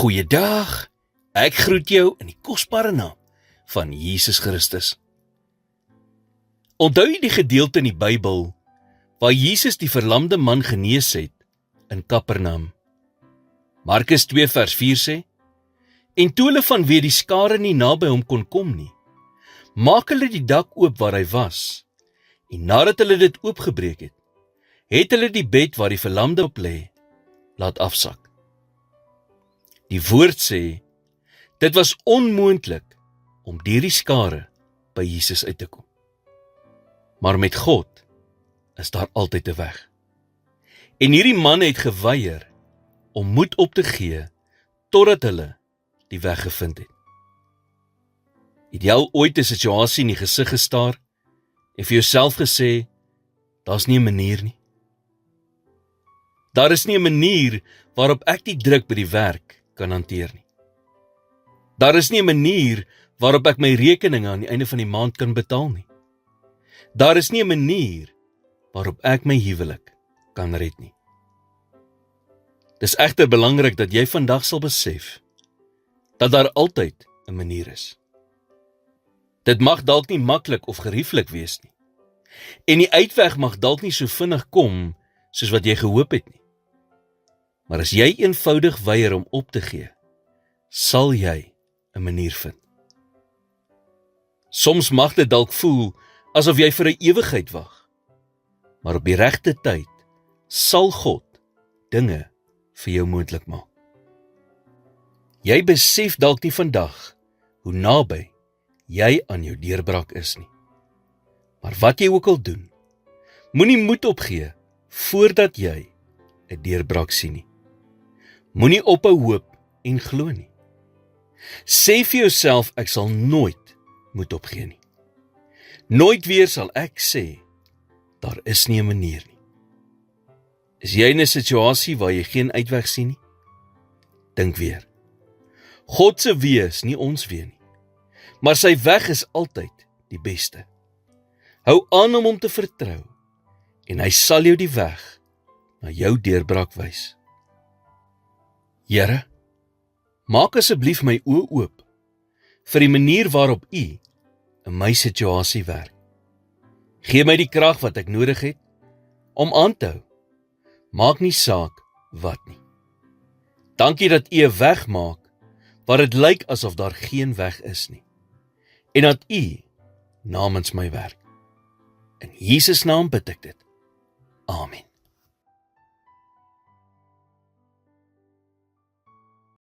Goeiedag, ek groet jou in die kosbare naam van Jesus Christus. Onthou jy die gedeelte in die Bybel waar Jesus die verlamde man genees het in Kapernaum? Markus 2 vers 4 sê, en toe hulle vanweë die skare nie naby hom kon kom nie, maak hulle die dak oop waar hy was, en nadat hulle dit oopgebreek het, het hulle die bed waar die verlamde op lê, laat afsak. Die woord sê, dit was onmoontlik om deur die skare by Jesus uit te kom. Maar met God is daar altyd 'n weg. En hierdie manne het geweier om moed op te gee totdat hulle die weg gevind het. Het jy al ooit 'n situasie in die gesig gestaar en vir jouself gesê, daar's nie 'n manier nie. Daar is nie 'n manier waarop ek die druk by die werk kan hanteer nie. Daar is nie 'n manier waarop ek my rekeninge aan die einde van die maand kan betaal nie. Daar is nie 'n manier waarop ek my huwelik kan red nie. Dis egter belangrik dat jy vandag sal besef dat daar altyd 'n manier is. Dit mag dalk nie maklik of gerieflik wees nie. En die uitweg mag dalk nie so vinnig kom soos wat jy gehoop het nie. Maar as jy eenvoudig weier om op te gee, sal jy 'n manier vind. Soms mag dit dalk voel asof jy vir 'n ewigheid wag, maar op die regte tyd sal God dinge vir jou moontlik maak. Jy besef dalk nie vandag hoe naby jy aan jou deurbraak is nie. Maar wat jy ook al doen, moenie moed opgee voordat jy 'n deurbraak sien nie. Moenie ophou hoop en glo nie. Sê vir jouself, ek sal nooit moed opgee nie. Nooit weer sal ek sê, daar is nie 'n manier nie. Is jy in 'n situasie waar jy geen uitweg sien nie? Dink weer. God se weë is nie ons weë nie, maar sy weg is altyd die beste. Hou aan om hom te vertrou en hy sal jou die weg na jou deurbraak wys. Here, maak asseblief my oë oop vir die manier waarop U in my situasie werk. Gee my die krag wat ek nodig het om aan te hou. Maak nie saak wat nie. Dankie dat U 'n weg maak waar dit lyk asof daar geen weg is nie. En dat U namens my werk. In Jesus naam bid ek dit. Amen.